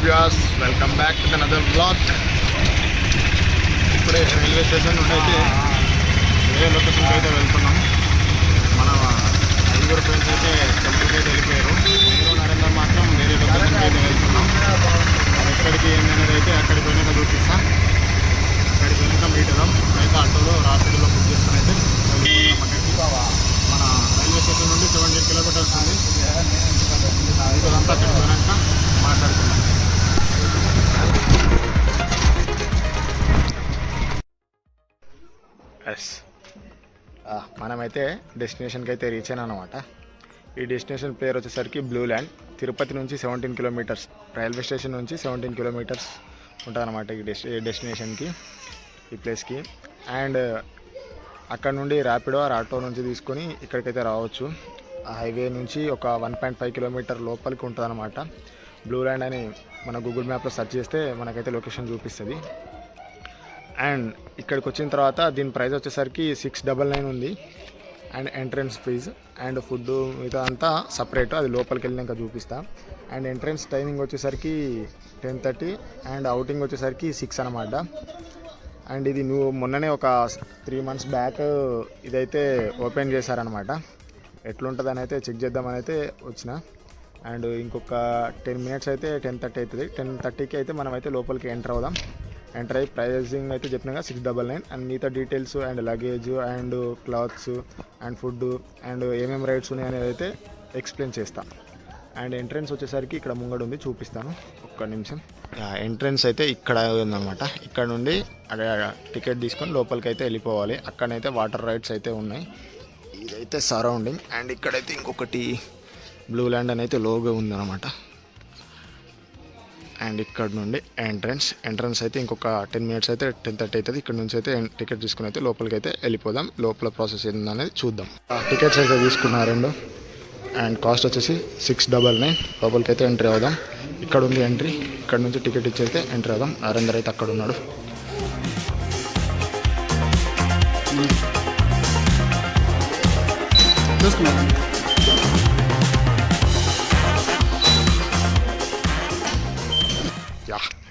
Viewers, welcome back to another blog. ఇప్పుడే railway station నుండి అయితే వేరే లొకేషన్కి అయితే వెళ్తున్నాం. మన 5 ఫ్రెండ్స్ అయితే టెంపుల్కి అయితే వెళ్ళిపోయారు. నేను నరేందర్ మాత్రం వేరే లొకేషన్కి అయితే వెళ్తున్నాం. అది ఎక్కడికి ఏంటనేది అయితే అక్కడికి పోయినాక చూపిస్తాం. అక్కడికి పోయినాక మీట్ అవుదాం. అయితే ఆటోలో రాపిడోలో బుక్ చేసుకుని అయితే మన రైల్వే స్టేషన్ నుండి 17 కిలోమీటర్స్ ఉంది. ఇదంతా అక్కడికి పోయినాక మాట్లాడుతున్నాం. ఎస్, మనమైతే డెస్టినేషన్కి అయితే రీచ్ అయినా అనమాట. ఈ డెస్టినేషన్ పేరు వచ్చేసరికి బ్లూ ల్యాండ్. తిరుపతి నుంచి 17 కిలోమీటర్స్, రైల్వే స్టేషన్ నుంచి 17 కిలోమీటర్స్ ఉంటుంది అనమాట ఈ డెస్టినేషన్కి, ఈ ప్లేస్కి. అండ్ అక్కడ నుండి ర్యాపిడో ఆర్ ఆటో నుంచి తీసుకొని ఇక్కడికైతే రావచ్చు. ఆ హైవే నుంచి ఒక 1.5 కిలోమీటర్ లోపలికి ఉంటుంది అనమాట. బ్లూ ల్యాండ్ అని మన గూగుల్ మ్యాప్లో సెర్చ్ చేస్తే మనకైతే లొకేషన్ చూపిస్తుంది. అండ్ ఇక్కడికి వచ్చిన తర్వాత దీని ప్రైస్ వచ్చేసరికి 699 ఉంది. And entrance fee and food మిగతా అంతా సపరేట్, అది లోపలికి వెళ్ళినాక చూపిస్తా. అండ్ ఎంట్రన్స్ టైమింగ్ వచ్చేసరికి 10:30 అండ్ అవుటింగ్ వచ్చేసరికి 6 అనమాట. అండ్ ఇది నువ్వు మొన్ననే ఒక 3 months బ్యాక్ ఇదైతే ఓపెన్ చేశారనమాట. ఎట్లుంటుందని అయితే చెక్ చేద్దామని అయితే వచ్చిన. అండ్ ఇంకొక 10 minutes అయితే 10:30 అవుతుంది. 10:30కి అయితే మనమైతే లోపలికి ఎంటర్ అవుదాం. ఎంటర్ అయ్యి ప్రైజింగ్ అయితే చెప్పినాక 699. అండ్ మిగతా details and luggage and clothes and food and ఏమేమి రైడ్స్ ఉన్నాయి అనేది అయితే ఎక్స్ప్లెయిన్ చేస్తా. అండ్ ఎంట్రన్స్ వచ్చేసరికి ఇక్కడ ముంగడు ఉంది, చూపిస్తాను ఒక్క నిమిషం. ఎంట్రన్స్ అయితే ఇక్కడ ఉందన్నమాట. ఇక్కడ నుండి టికెట్ తీసుకొని లోపలికి అయితే వెళ్ళిపోవాలి. అక్కడైతే వాటర్ రైడ్స్ అయితే ఉన్నాయి. ఇదైతే సరౌండింగ్. అండ్ ఇక్కడైతే ఇంకొకటి బ్లూ ల్యాండ్ అని అయితే లోగో ఉందన్నమాట. అండ్ ఇక్కడ నుండి ఎంట్రన్స్ అయితే ఇంకొక 10 minutes అయితే 10:30 అవుతుంది. ఇక్కడ నుంచి అయితే టికెట్ తీసుకుని అయితే లోపలికి అయితే వెళ్ళిపోదాం. లోపల ప్రాసెస్ ఏందనేది చూద్దాం. టికెట్స్ అయితే తీసుకున్నా 2. అండ్ కాస్ట్ వచ్చేసి 699. లోపలికి అయితే ఎంట్రీ అవుదాం. ఇక్కడ ఉంది ఎంట్రీ. ఇక్కడ నుంచి టికెట్ ఇచ్చి అయితే ఎంట్రీ అవుదాం. నరేందర్ అయితే అక్కడ ఉన్నాడు.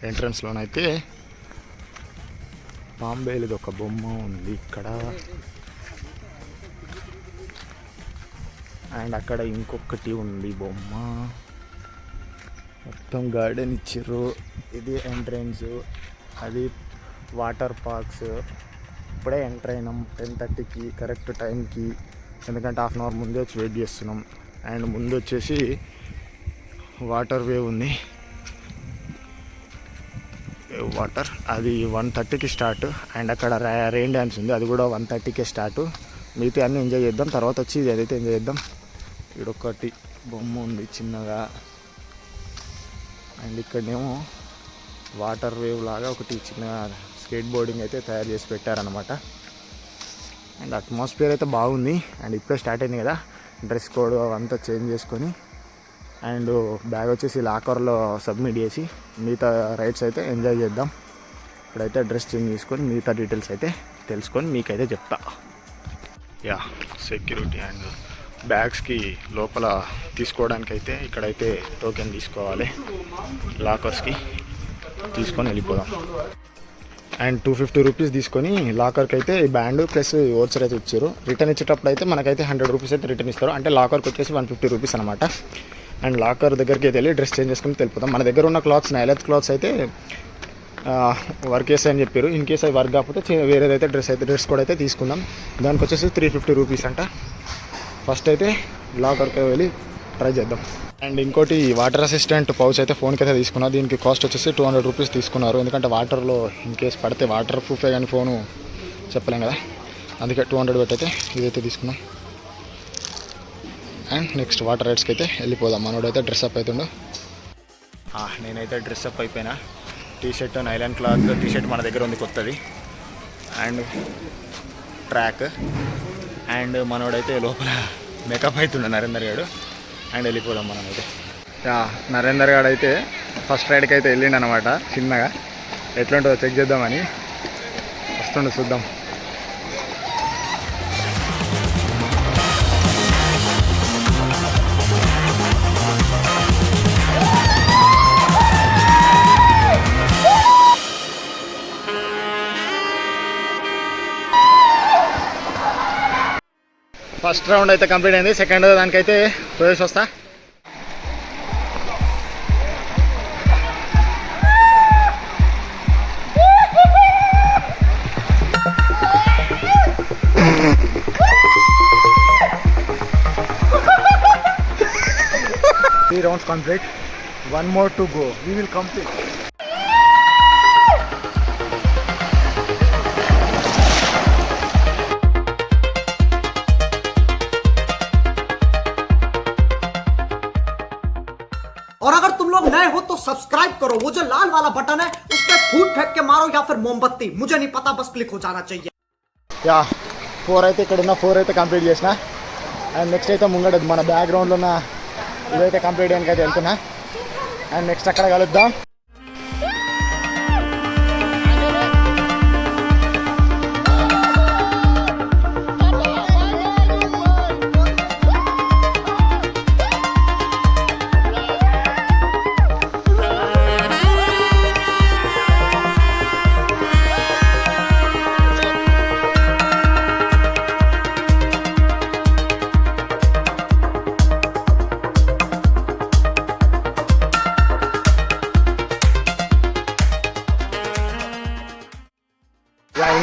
ఎంట్రన్స్లోనైతే బాంబేది ఒక బొమ్మ ఉంది ఇక్కడ. అండ్ అక్కడ ఇంకొకటి ఉంది బొమ్మ. మొత్తం గార్డెన్ ఇచ్చారు. ఇది ఎంట్రన్స్, అది వాటర్ పార్క్స్. ఇప్పుడే ఎంటర్ అయినాం 10:30కి కరెక్ట్ టైంకి, ఎందుకంటే హాఫ్ అన్ అవర్ ముందే వచ్చి వెయిట్ చేస్తున్నాం. అండ్ ముందు వచ్చేసి వాటర్ వేవ్ ఉంది. వాటర్ అది 1:30కి స్టార్ట్. అండ్ అక్కడ రెయిన్ డ్యాన్స్ ఉంది, అది కూడా 1:30కే స్టార్ట్. మిగతా అన్నీ ఎంజాయ్ చేద్దాం. తర్వాత వచ్చి ఇది అదైతే ఎంజాయ్ చేద్దాం. ఇక్కడొకటి బొమ్మ ఉంది చిన్నగా. అండ్ ఇక్కడనేమో వాటర్ వేవ్ లాగా ఒకటి చిన్న స్కేట్ బోర్డింగ్ అయితే తయారు చేసి పెట్టారనమాట. అండ్ అట్మాస్ఫియర్ అయితే బాగుంది. అండ్ ఇప్పుడే స్టార్ట్ అయింది కదా, డ్రెస్ కోడ్ అవంతా చేంజ్ చేసుకొని అండ్ బ్యాగ్ వచ్చేసి లాకర్లో సబ్మిట్ చేసి మిగతా రైడ్స్ అయితే ఎంజాయ్ చేద్దాం. ఇప్పుడైతే డ్రెస్ చేంజ్ చేసుకొని మిగతా డీటెయిల్స్ అయితే తెలుసుకొని మీకైతే చెప్తా. సెక్యూరిటీ అండ్ బ్యాగ్స్కి లోపల తీసుకోవడానికి అయితే ఇక్కడైతే టోకెన్ తీసుకోవాలి. లాకర్స్కి తీసుకొని వెళ్ళిపోదాం. అండ్ 250 రూపీస్ తీసుకొని లాకర్కి అయితే ఈ బ్యాండ్ ప్లస్ ఓచర్ అయితే ఇచ్చారు. రిటర్న్ ఇచ్చేటప్పుడు అయితే మనకైతే 100 రూపీస్ అయితే రిటర్న్ ఇస్తారు. అంటే లాకర్కి వచ్చేసి 150 రూపీస్ అనమాట. అండ్ లాకర్ దగ్గరికి అయితే వెళ్ళి డ్రెస్ చేంజ్ చేసుకుని వెళ్ళిపోతాం. మన దగ్గర ఉన్న క్లాత్స్ నైలత్ క్లాత్స్ అయితే వర్క్ చేస్తాయని చెప్పారు. ఇన్ కేస్ అవి వర్క్ కాకపోతే వేరేదైతే డ్రెస్ కూడా అయితే తీసుకుందాం. దానికి వచ్చేసి 350 రూపీస్ అంట. ఫస్ట్ అయితే లాకర్కి వెళ్ళి ట్రై చేద్దాం. అండ్ ఇంకోటి వాటర్ అసిస్టెంట్ పౌచ్ అయితే ఫోన్కి అయితే తీసుకున్నా. దీనికి కాస్ట్ వచ్చేసి 200 రూపీస్ తీసుకున్నారు. ఎందుకంటే వాటర్లో ఇన్ కేస్ పడితే వాటర్ ప్రూఫే కానీ ఫోను చెప్పలేం కదా, అందుకే 200 పెట్టి అయితే ఇదైతే తీసుకున్నాం. అండ్ నెక్స్ట్ వాటర్ రైడ్స్కి అయితే వెళ్ళిపోదాం. మనోడైతే డ్రెస్అప్ అవుతుండు. నేనైతే డ్రెస్అప్ అయిపోయినా. టీషర్ట్ నైలాన్ క్లాత్ టీషర్ట్ మన దగ్గర ఉంది కొత్తది. And track. అండ్ మనోడైతే లోపల మేకప్ అవుతుండే నరేందర్ గారు. అండ్ వెళ్ళిపోదాం మనమైతే. నరేందర్ గారు అయితే ఫస్ట్ రైడ్కి అయితే వెళ్ళిండు అనమాట. చిన్నగా ఎట్లుంటుందో చెక్ చేద్దామని వస్తుండే, చూద్దాం. ఫస్ట్ రౌండ్ అయితే కంప్లీట్ అయింది. సెకండ్ దానికైతే పోయేసి వస్తా. Three rounds complete. One more to go. We will complete. और अगर तुम लोग नए हो तो सब्सक्राइब करो. वो जो लाल वाला बटन है उस पर फूट फेंक के मारो या फिर मोमबत्ती, मुझे नहीं पता, बस क्लिक हो जाना चाहिए. యా 4 అయితే ఇక్కడ ఉన్న 4 అయితే కంప్లీట్ చేసిన. అండ్ నెక్స్ట్ అయితే ముంగడ మన బ్యాక్గ్రౌండ్లో ఉన్న ఇదైతే కంప్లీట్ చేయడానికి అయితే వెళ్తున్నా. అండ్ నెక్స్ట్ అక్కడ కలుద్దాం.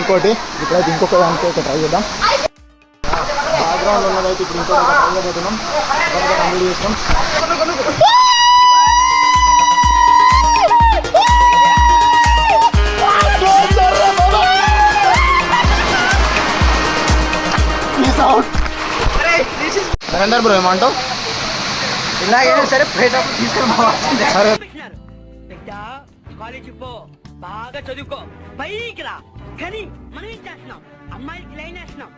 ఇంకోటి ఇప్పుడైతే ఇంకొక దానికి అయితే ట్రై చేద్దాం. బ్యాక్గ్రౌండ్ ఉన్నదైతే ఇప్పుడు ఇంకొక ట్రై చేయబోతున్నాం. కంప్లీట్ చేస్తాం. నరేందర్ బ్రో ఏమంటావు? ఇలాగైనా సరే ప్లేటప్ తీసుకొని పోవాల్సిందే. సరే కాలేజీ పో, బాగా చదువుకో, పైకి రా. కానీ మనం ఏం చేస్తున్నాం? అమ్మాయిలకి లైన్ వేస్తున్నాం.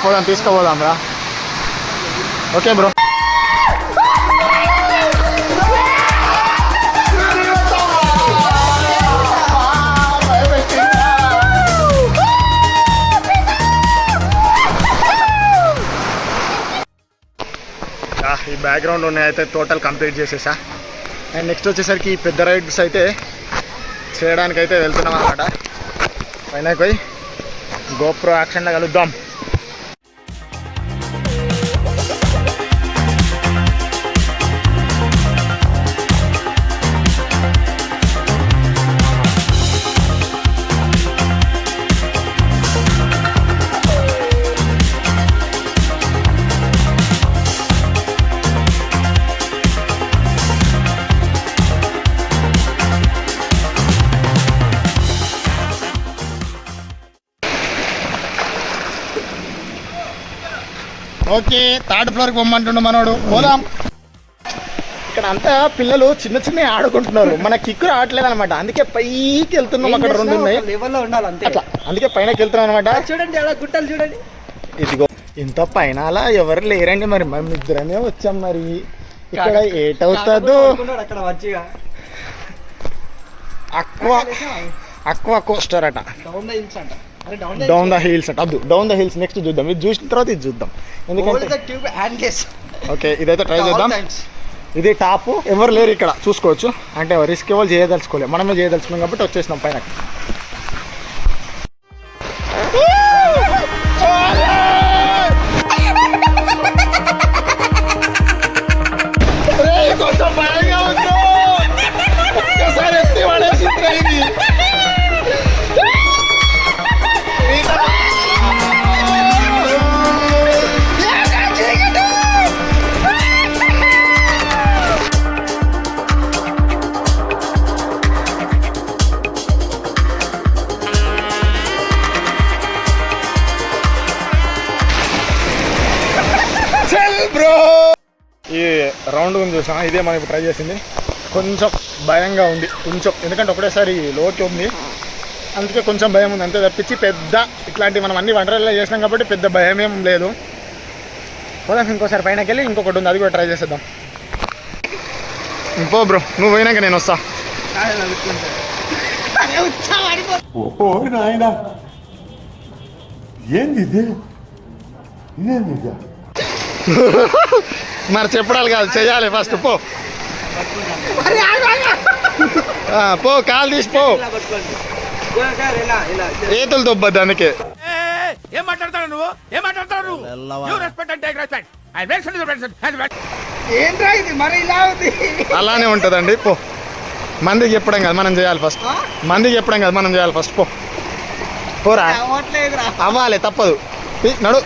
పోదాం, తీసుకోపోదాం రా. Okay bro. ఈ బ్యాక్గ్రౌండ్ ఉన్నాయి అయితే టోటల్ కంప్లీట్ చేసేసా. అండ్ నెక్స్ట్ వచ్చేసరికి ఈ పెద్ద రైడ్స్ అయితే చేయడానికైతే వెళ్తున్నాం అన్నమాట. పైన పోయి గోప్రో యాక్షన్లో కలుద్దాం. ఓకే, థర్డ్ ఫ్లోర్కి పొమ్మంటుండు మనోడు. పోదాం. ఇక్కడ అంతా పిల్లలు చిన్న చిన్న ఆడుకుంటున్నారు. మన కిక్కు రావట్లేదు అనమాట. అందుకే పైకి వెళ్తున్నాం. అక్కడ 2 ఉన్నాయి అట్లా, అందుకే పైనకి వెళ్తున్నాం అనమాట. చూడండి అలా గుట్టలు చూడండి. ఇదిగో ఇంత పైన అలా ఎవరు లేరండి. మరి మేము ఇద్దరమే వచ్చాం. మరి ఇక్కడ ఏటవుతుందో. అక్కడ మంచిగా అక్వా కోస్టర్ అట. డౌన్ ద హిల్స్ అట. అద్దు డౌన్ ద హిల్స్ నెక్స్ట్ చూద్దాం. ఇది చూసిన తర్వాత ఇది చూద్దాం. ఎందుకంటే ఓకే ఇదైతే ట్రై చేద్దాం. ఇది టాప్. ఎవరు లేరు ఇక్కడ, చూసుకోవచ్చు. అంటే రిస్క్ ఎవరు చేయదలుచుకోలేదు, మనమే చేయదలుచుకున్నాం కాబట్టి వచ్చేసినాం పైన. కొంచెం భయంగా ఉంది. ఒక్కసారి ఎత్తి పడేసి బ్రో. ఈ రౌండ్ ఉంది చూసా, ఇదే మనం ఇప్పుడు ట్రై చేసింది. కొంచెం భయంగా ఉంది కొంచెం, ఎందుకంటే ఒకటేసారి లోకి ఉంది, అందుకే కొంచెం భయం ఉంది అంతే తప్పించి పెద్ద ఇట్లాంటివి మనం అన్ని వంటలలో చేసినాం కాబట్టి పెద్ద భయం ఏం లేదు. పోదాం ఇంకోసారి పైనకి వెళ్ళి ఇంకొకటి ఉంది, అది కూడా ట్రై చేసేద్దాం. పో బ్రో, నువ్వు పోయినాక నేను వస్తా. ఓ నాయనా, ఏంది ఇది? ఇదేంది ఇది? మరి చెప్పడాలి కాదు, చెయ్యాలి ఫస్ట్. పో. పో కాలు తీసి పో, ఏతులు దొబ్బద్దు అందుకే. ఏం మాట్లాడతాడు నువ్వు? ఏం మాట్లాడతాడు నువ్వు? You respect and take respect. I respect. ఏంట్రా ఇది మరి ఇలా ఉంది? అలానే ఉంటుందండి. పో, మందికి చెప్పడం కదా మనం చేయాలి ఫస్ట్. మందికి చెప్పడం కదా మనం చేయాలి ఫస్ట్. పో పోరా, అవ్వట్లేదురా. అవ్వాలి తప్పదు. నడు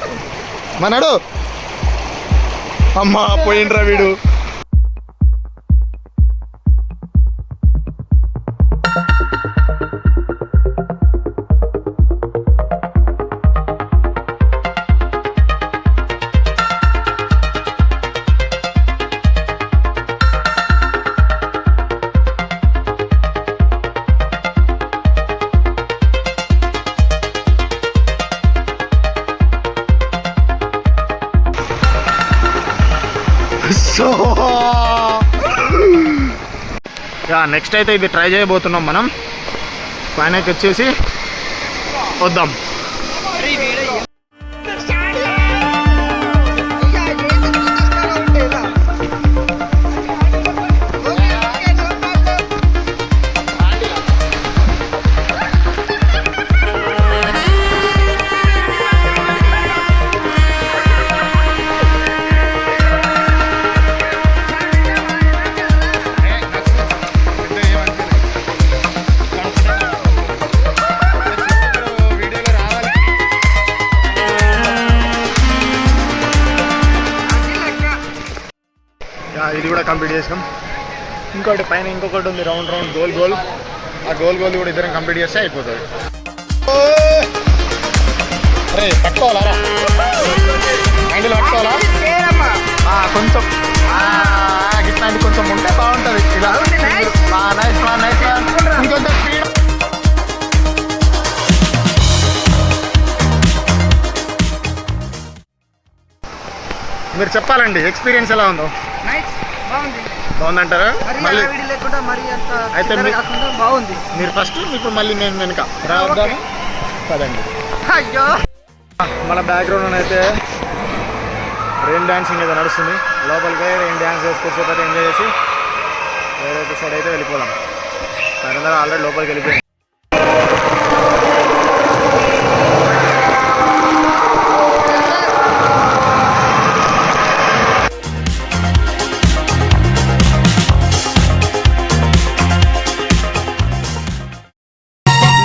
మా నడు. అమ్మా పోయిండ్రా వీడు. నెక్స్ట్ అయితే ఇది ట్రై చేయబోతున్నాం మనం. పైనకి వచ్చేసి వద్దాం. ఇది కూడా కంప్లీట్ చేసాం. ఇంకోటి పైన ఇంకొకటి ఉంది, రౌండ్ రౌండ్ గోల్ గోల్. ఆ గోల్ గోల్ కూడా ఇద్దరం కంప్లీట్ చేస్తే అయిపోతుంది. అరే పట్టుకోవాలా, హ్యాండిల్ పట్టుకోవాలా కొంచెం. ఇట్లాంటి కొంచెం ఉంటే బాగుంటుంది. ఇలా నైస్ నైస్. ఇంకొంచెం స్పీడ్. మీరు చెప్పాలండి ఎక్స్పీరియన్స్ ఎలా ఉందో. బాగుందంటారా? మళ్ళీ అయితే బాగుంది. మీరు ఫస్ట్, ఇప్పుడు మళ్ళీ నేను వెనుక రావద్దాము కదండి. అయ్యో మన బ్యాక్గ్రౌండ్ అయితే రెయిన్ డ్యాన్సింగ్ అయితే నడుస్తుంది. లోపలికి రెయిన్ డ్యాన్స్ వేసుకొచ్చేపోతే ఎంజాయ్ చేసి వేరే సైడ్ అయితే వెళ్ళిపోదాం. సరే ఆల్రెడీ లోపలికి వెళ్ళిపోయింది.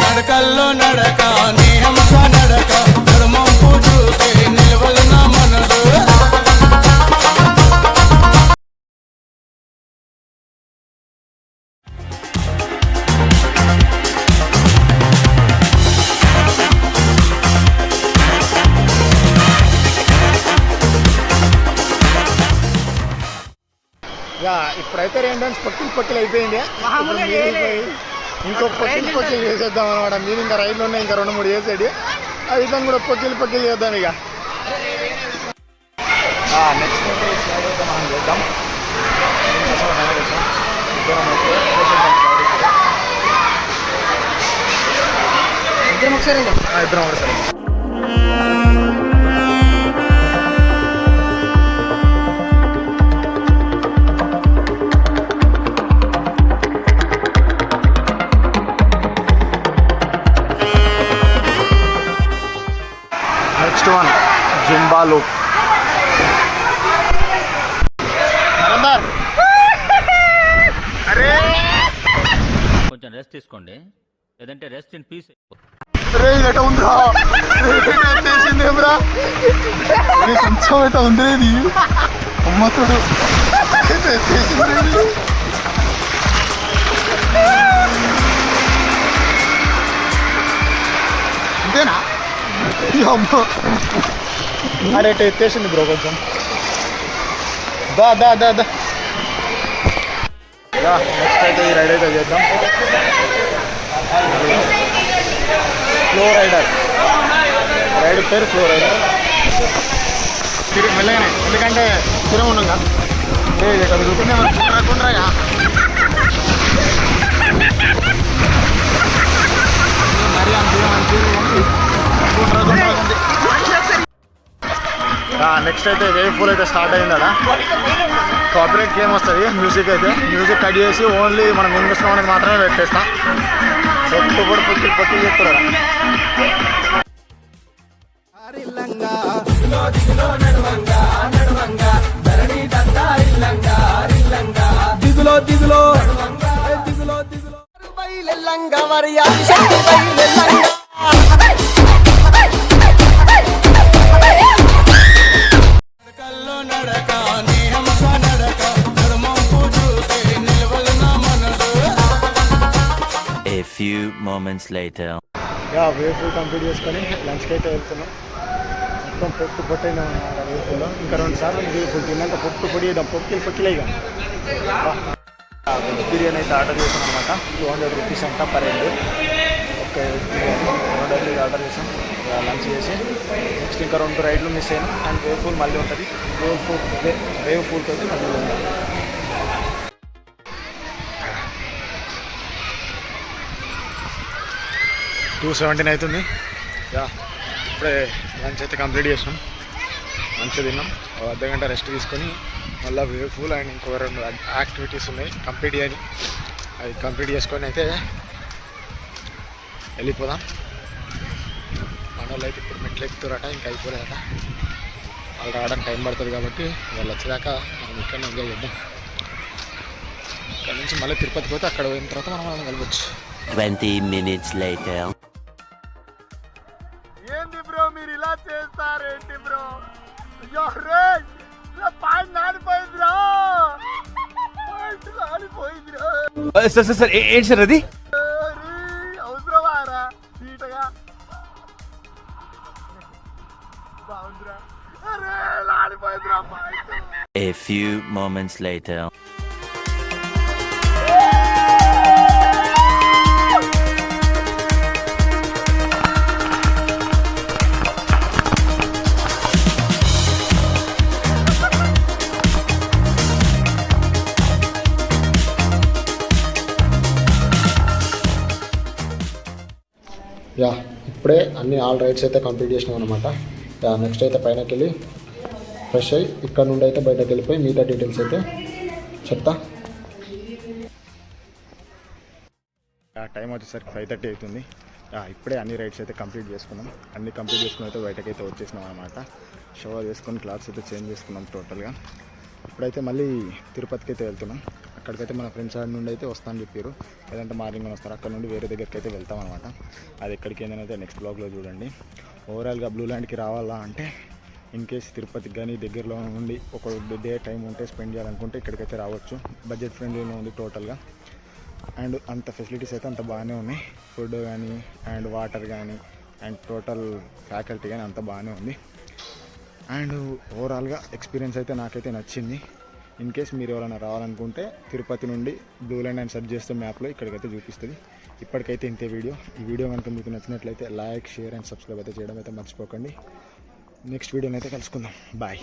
నడకల్లో నడక నీ హంస నడక ధర్మం పూజూస్తే నిలవలు నా మనసు. ఇప్పుడైతే రెయిన్ డాన్స్ పక్కిలు అయిపోయింది. ఇంకో పొక్కిలు చేసేద్దాం అనమాట. మీరు ఇంకా రైడ్లో ఉన్నాయి, ఇంకా 2-3 చేసేది. అది ఇద్దాం కూడా పొక్కిలు చేద్దాం ఇక. నెక్స్ట్ అయితే మనం చేద్దాం. ఇద్దరం ఒకసారి ఇద్దరం ఒకసారి. Next one Zumba loop. అరే కొంచెం రెస్ట్ తీసుకోండి, లేదంటే రెస్ట్ ఇన్ పీస్. రే ఎట ఉందిరా, చేసిందేమ్రా కొంచెం అయితే ఉంది. ఇది అమ్మతుడు చేసింది. అంతేనా? అమ్మ అరే ఎత్తేసింది బ్రో కొంచెం. దా దా దా దా. నెక్స్ట్ అయితే ఈ రైడ్ అయితే చేద్దాం. Flow rider. రైడ్ పేరు ఫ్లో రైడర్. తిరిగి మెల్లగానే, ఎందుకంటే స్థిరం ఉన్నాం కదా. ఇక్కడ చూపించే రాకుండా మరీ అంత నెక్స్ట్ అయితే వేవ్ పూల్ అయితే స్టార్ట్ అయిందా. కాపరేట్ గేమ్ వస్తుంది. మ్యూజిక్ కట్ చేసి ఓన్లీ మనం వినిపిస్తున్నాం అనేది మాత్రమే పెట్టేస్తాం. పొట్టు కూడా పొట్టి చెప్తారా. A few moments later. Wave pool complete చేసుకొని లంచ్కి అయితే వెళ్తున్నాం. మొత్తం పొట్టైంది అన్నమాట వేవ్ పూల్లో. ఇంకా 2 సార్లు వేవ్ పూల్ తిన్నాక పొట్టి వేద్దాం. పొక్కిలే ఇక. వెజ్ బిర్యానీ అయితే ఆర్డర్ చేసాం అనమాట. 200 రూపీస్ అంట పర్ హెడ్. ఓకే, 200 ఆర్డర్ చేసాం. లంచ్ చేసి నెక్స్ట్ ఇంకా 2 రైడ్లు మిస్ అయ్యాను. అండ్ వేవ్ పూల్ మళ్ళీ ఉంటుంది. వేవ్ పూల్తో అయితే మళ్ళీ ఉంటుంది. 2:17 అవుతుంది. ఇప్పుడే లంచ్ అయితే కంప్లీట్ చేసాం. మంచిగా తిన్నాం. అర్ధగంట రెస్ట్ తీసుకొని మళ్ళీ వేవ్ పూల్ అండ్ ఇంకో 2 యాక్టివిటీస్ ఉన్నాయి కంప్లీట్ చేయాలి. అవి కంప్లీట్ చేసుకొని అయితే వెళ్ళిపోదాం. మన వాళ్ళు అయితే ఇప్పుడు మెట్లు ఎక్కుతారట, ఇంకా అయిపోలేదట. వాళ్ళు రావడానికి టైం పడుతుంది కాబట్టి వాళ్ళు వచ్చేదాకా మనం ఇక్కడ ఎంజాయ్ చేద్దాం. ఇక్కడ నుంచి మళ్ళీ తిరుపతికి పోతే అక్కడ పోయిన తర్వాత మనం కలవచ్చు. 20 minutes later. ఏంది బ్రో మీరు ఇలా చేస్తారేంటి బ్రో? అయ్యో రే, పాయింట్ నానిపోయిందిరా. సార్ ఏంటి సార్ అది? అవసరమారా సీటగా బాగుందిరా. అరే నానిపోయిందిరా point. A few moments later. ఇప్పుడే అన్ని ఆల్ రైడ్స్ అయితే కంప్లీట్ చేసినాం అనమాట. నెక్స్ట్ అయితే పైనకి వెళ్ళి ఫ్రెష్ అయ్యి ఇక్కడ నుండి అయితే బయటకు వెళ్ళిపోయి మిగతా డీటెయిల్స్ అయితే చెప్తా. టైం వచ్చేసరికి 5:30 అవుతుంది. ఇప్పుడే అన్ని రైడ్స్ అయితే కంప్లీట్ చేసుకున్నాం. అన్ని కంప్లీట్ చేసుకుని అయితే బయటకైతే వచ్చేసినాం అనమాట. షవర్ చేసుకొని క్లాత్స్ అయితే చేంజ్ చేసుకున్నాం టోటల్గా. ఇప్పుడైతే మళ్ళీ తిరుపతికి అయితే వెళ్తున్నాం. అక్కడికైతే మన ఫ్రెండ్స్ ఆడ నుండి అయితే వస్తాను చెప్పారు. లేదంటే మార్నింగ్ వస్తారు. అక్కడ నుండి వేరే దగ్గరికి అయితే వెళ్తాం అనమాట. అది ఎక్కడికి ఏంటంటే నెక్స్ట్ బ్లాగ్లో చూడండి. ఓవరాల్గా బ్లూ ల్యాండ్కి రావాలా అంటే ఇన్ కేస్ తిరుపతికి కానీ దగ్గరలో నుండి ఒక డే టైం ఉంటే స్పెండ్ చేయాలనుకుంటే ఇక్కడికైతే రావచ్చు. బడ్జెట్ ఫ్రెండ్లీలో ఉంది టోటల్గా. అండ్ అంత ఫెసిలిటీస్ అయితే అంత బాగానే ఉన్నాయి. ఫుడ్ కానీ అండ్ వాటర్ కానీ అండ్ టోటల్ ఫ్యాకల్టీ కానీ అంత బాగానే ఉంది. అండ్ ఓవరాల్గా ఎక్స్పీరియన్స్ అయితే నాకైతే నచ్చింది. ఇన్ కేస్ మీరు ఎవరైనా రావాలనుకుంటే తిరుపతి నుండి బ్లూ ల్యాండ్ అని సెర్చ్ చేస్తే మ్యాప్లో ఇక్కడికైతే చూపిస్తుంది. ఇప్పటికైతే ఇంతే వీడియో. ఈ వీడియో కనుక మీకు నచ్చినట్లయితే లైక్, షేర్ అండ్ సబ్స్క్రైబ్ అయితే చేయడం అయితే మర్చిపోకండి. నెక్స్ట్ వీడియోని అయితే కలుసుకుందాం. బాయ్.